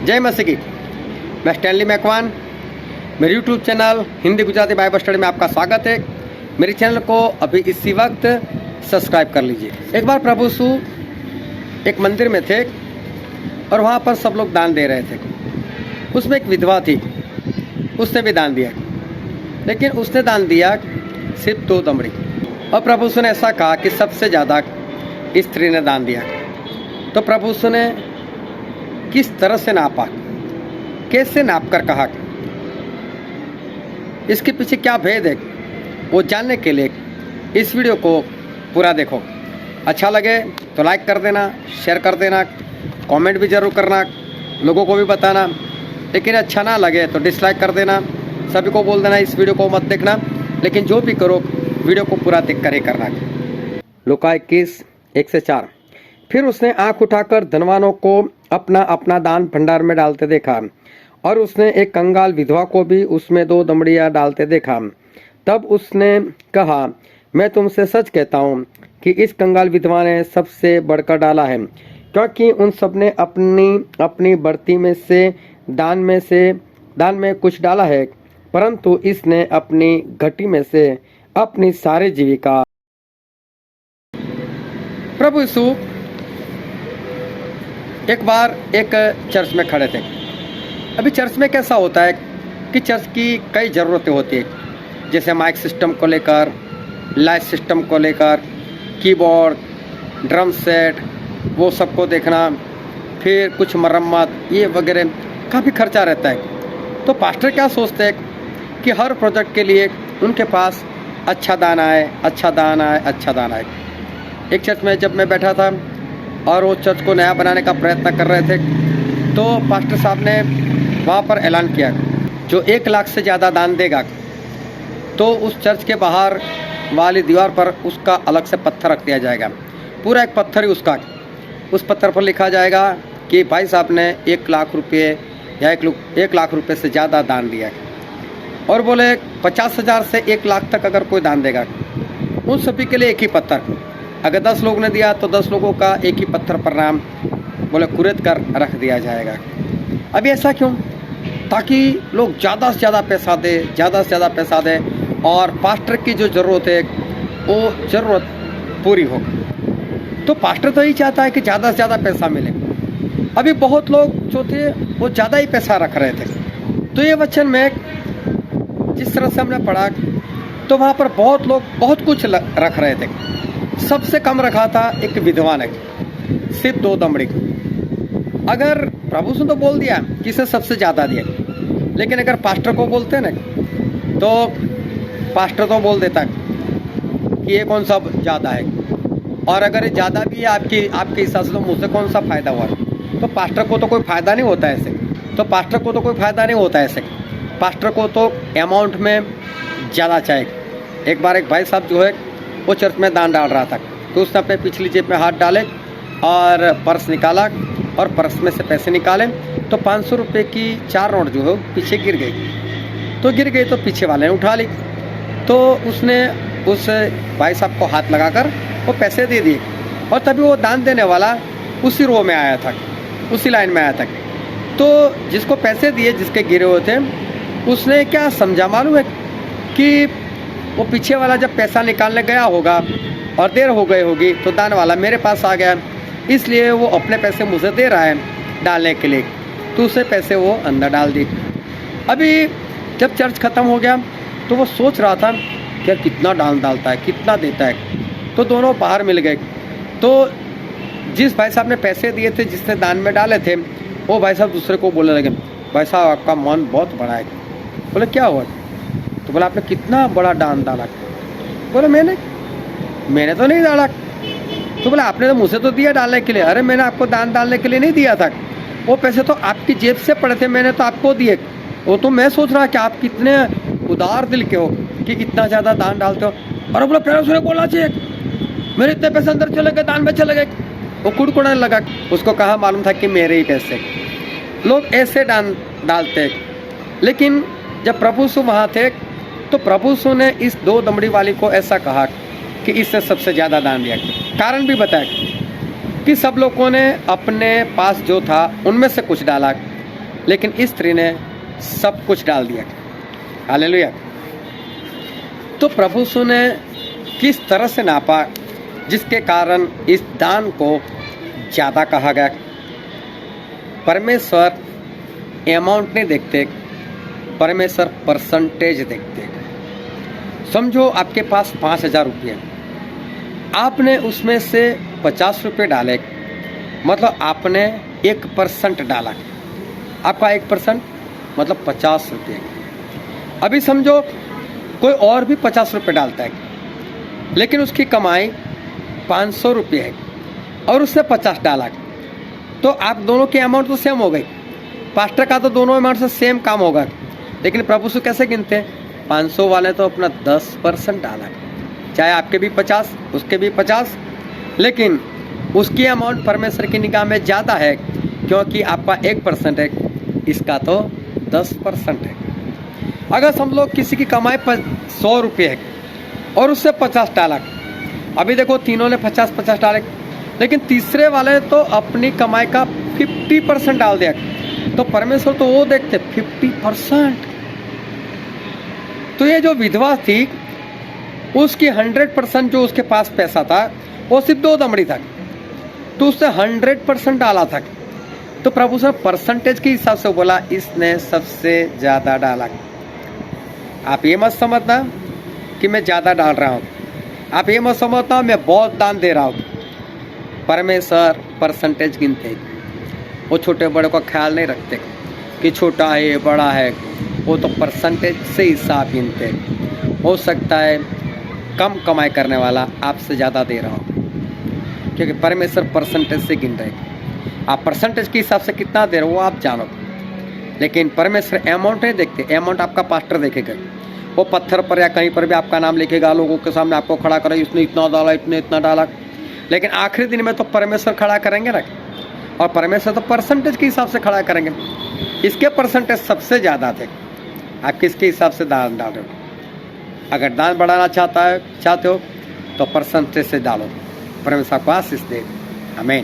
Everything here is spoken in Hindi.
जय मसीह की। मैं स्टैनली मैकवान, मेरे YouTube channel Hindi Gujarati Bible study में आपका स्वागत है। मेरे चैनल को अभी इसी वक्त सब्सक्राइब कर लीजिए। एक बार प्रभु यीशु एक मंदिर में थे और वहाँ पर सब लोग दान दे रहे थे। उसमें एक विधवा थी, उसने भी दान दिया, लेकिन उसने दान दिया सिर्फ 2 दमड़ी। और प्रभु यीशु ने ऐसा कहा कि सबसे ज़्यादा स्त्री ने दान दिया। तो प्रभु यीशु ने किस तरह से नापा, कैसे नाप कर कहा, इसके पीछे क्या भेद है, वो जानने के लिए इस वीडियो को पूरा देखो। अच्छा लगे तो लाइक कर देना, शेयर कर देना, कमेंट भी ज़रूर करना, लोगों को भी बताना। लेकिन अच्छा ना लगे तो डिसलाइक कर देना, सभी को बोल देना इस वीडियो को मत देखना। लेकिन जो भी करो वीडियो को पूरा देख कर ही करना। लूका 21:1-4। फिर उसने आंख उठाकर धनवानों को अपना अपना दान भंडार में डालते देखा, और उसने एक कंगाल विधवा को भी उसमें 2 दमड़ियाँ डालते देखा। तब उसने कहा, मैं तुमसे सच कहता हूँ कि इस कंगाल विधवा ने सबसे बढ़कर डाला है, क्योंकि उन सब ने अपनी अपनी बढ़ती में से दान में कुछ डाला है, परंतु इसने अपनी घटी में से अपनी सारी जीविका। प्रभु यीशु एक बार एक चर्च में खड़े थे। अभी चर्च में कैसा होता है कि चर्च की कई ज़रूरतें होती है, जैसे माइक सिस्टम को लेकर, लाइट सिस्टम को लेकर, कीबोर्ड, ड्रम सेट, वो सबको देखना, फिर कुछ मरम्मत, ये वगैरह काफ़ी खर्चा रहता है। तो पास्टर क्या सोचते हैं कि हर प्रोजेक्ट के लिए उनके पास अच्छा दान आए, अच्छा दान आए, अच्छा दान आए। एक चर्च में जब मैं बैठा था और वो चर्च को नया बनाने का प्रयत्न कर रहे थे, तो पास्टर साहब ने वहाँ पर ऐलान किया, जो 1 लाख से ज़्यादा दान देगा तो उस चर्च के बाहर वाली दीवार पर उसका अलग से पत्थर रख दिया जाएगा। पूरा एक पत्थर ही उसका, उस पत्थर पर लिखा जाएगा कि भाई साहब ने 1 लाख रुपये या 1 लाख रुपये से ज़्यादा दान दिया है। और बोले 50,000 से 1 लाख तक अगर कोई दान देगा, उन सभी के लिए एक ही पत्थर। अगर 10 लोग ने दिया तो 10 लोगों का एक ही पत्थर पर नाम बोले कुरेद कर रख दिया जाएगा। अभी ऐसा क्यों? ताकि लोग ज़्यादा से ज़्यादा पैसा दे, ज़्यादा से ज़्यादा पैसा दे, और पास्टर की जो ज़रूरत है वो ज़रूरत पूरी हो। तो पास्टर तो यही चाहता है कि ज़्यादा से ज़्यादा पैसा मिले। अभी बहुत लोग जो थे वो ज़्यादा ही पैसा रख रहे थे। तो ये वचन में जिस तरह से हमने पढ़ा, तो वहाँ पर बहुत लोग बहुत कुछ रख रहे थे। सबसे कम रखा था एक विधवा ने, सिर्फ 2 दमड़ी। अगर प्रभु से तो बोल दिया कि इसे सबसे ज़्यादा दिया, लेकिन अगर पास्टर को बोलते ना, तो पास्टर तो बोल देता कि ये कौन सा ज़्यादा है, और अगर ये ज़्यादा भी है आपके हिसाब से, तो मुझसे कौन सा फ़ायदा हुआ। तो पास्टर को तो कोई फ़ायदा नहीं होता ऐसे, पास्टर को तो अमाउंट में ज़्यादा चाहिए। एक बार एक भाई साहब जो है वो चर्च में दान डाल रहा था, तो उसने अपने पिछली जेब में हाथ डाले और पर्स निकाला, और पर्स में से पैसे निकाले तो 500 रुपये की 4 नोट जो है पीछे गिर गई। तो पीछे वाले ने उठा ली, तो उसने उस भाई साहब को हाथ लगाकर वो पैसे दे दिए। और तभी वो दान देने वाला उसी रो में आया था, उसी लाइन में आया था। तो जिसको पैसे दिए, जिसके गिरे हुए थे, उसने क्या समझा मालूम है कि वो पीछे वाला जब पैसा निकालने गया होगा और देर हो गई होगी, तो दान वाला मेरे पास आ गया, इसलिए वो अपने पैसे मुझे दे रहा है डालने के लिए, तो उसे पैसे वो अंदर डाल दी। अभी जब चर्च ख़त्म हो गया तो वो सोच रहा था कि यार कितना दान डालता है, कितना देता है। तो दोनों बाहर मिल गए। तो जिस भाई साहब ने पैसे दिए थे, जिसने दान में डाले थे, वो भाई साहब दूसरे को बोलने लगे, भाई साहब आपका मन बहुत बड़ा है। बोले क्या हुआ? तो बोला आपने कितना बड़ा दान डाला? बोले मैंने तो नहीं डाला। तो बोला आपने तो मुझे तो दिया डालने के लिए। अरे मैंने आपको दान डालने के लिए नहीं दिया था, वो पैसे तो आपकी जेब से पड़े थे, मैंने तो आपको दिए। वो तो मैं सोच रहा कि आप कितने उदार दिल के हो कि इतना ज़्यादा दान डालते हो। और बोला पहले उसने बोला चाहिए, मेरे इतने पैसे अंदर चले गए, दान में चले गए। वो कुड़कुड़ाने लगा। उसको कहा मालूम था कि मेरे ही पैसे। लोग ऐसे दान डालते। लेकिन जब प्रभु यीशु वहाँ थे, तो प्रभु यीशु ने इस 2 दमड़ी वाली को ऐसा कहा कि इससे सबसे ज़्यादा दान दिया। कारण भी बताया कि सब लोगों ने अपने पास जो था उनमें से कुछ डाला, लेकिन इस स्त्री ने सब कुछ डाल दिया। हालेलुया। तो प्रभु यीशु ने किस तरह से नापा जिसके कारण इस दान को ज़्यादा कहा गया। परमेश्वर अमाउंट नहीं देखते, परमेश्वर परसेंटेज देखते। समझो आपके पास 5,000 रुपये, आपने उसमें से 50 रुपये डाले, मतलब आपने 1% डाला। आपका 1% मतलब 50 रुपये। अभी समझो कोई और भी 50 रुपये डालता है, लेकिन उसकी कमाई 500 रुपये है और उसने 50 डाला, तो आप दोनों की अमाउंट तो सेम हो गई। पास्टर का तो दोनों अमाउंट से सेम काम होगा, लेकिन प्रभु से कैसे गिनते हैं? 500 वाले तो अपना 10% डाला, चाहे आपके भी 50 उसके भी 50, लेकिन उसकी अमाउंट परमेश्वर की निगाह में ज़्यादा है, क्योंकि आपका 1% है, इसका तो 10% है। अगर समझ लो किसी की कमाई 100 रुपये है और उससे 50 डाला, अभी देखो तीनों ने 50-50 डाले, लेकिन तीसरे वाले तो अपनी कमाई का 50% डाल दिया, तो परमेश्वर तो वो देखते 50%। तो ये जो विधवा थी उसकी 100% जो उसके पास पैसा था वो सिर्फ 2 दमड़ी था, तो उसने 100% डाला था। तो प्रभु से परसेंटेज के हिसाब से बोला इसने सबसे ज़्यादा डाला। आप ये मत समझना कि मैं ज़्यादा डाल रहा हूँ, आप ये मत समझना मैं बहुत दान दे रहा हूँ। परमेश्वर परसेंटेज गिनते, वो छोटे बड़े का ख्याल नहीं रखते कि छोटा है बड़ा है, वो तो परसेंटेज से हिसाब गिनते। हो सकता है कम कमाई करने वाला आपसे ज़्यादा दे रहा हो, क्योंकि परमेश्वर परसेंटेज से गिन रहे। आप परसेंटेज के हिसाब से कितना दे रहे हो वो आप जानो, लेकिन परमेश्वर अमाउंट नहीं देखते। अमाउंट आपका पास्टर देखेगा, वो पत्थर पर या कहीं पर भी आपका नाम लिखेगा, लोगों के सामने आपको खड़ा करे, इसने इतना डाला, इसने इतना डाला, लेकिन आखिरी दिन में तो परमेश्वर खड़ा करेंगे ना, और परमेश्वर तो परसेंटेज के हिसाब से खड़ा करेंगे। इसके परसेंटेज सबसे ज़्यादा थे। आप किसके हिसाब से दान डाल रहे हो? अगर दान बढ़ाना चाहते हो तो परसेंटेज से डालो। परमेश्वर को आशीष दे। आमीन।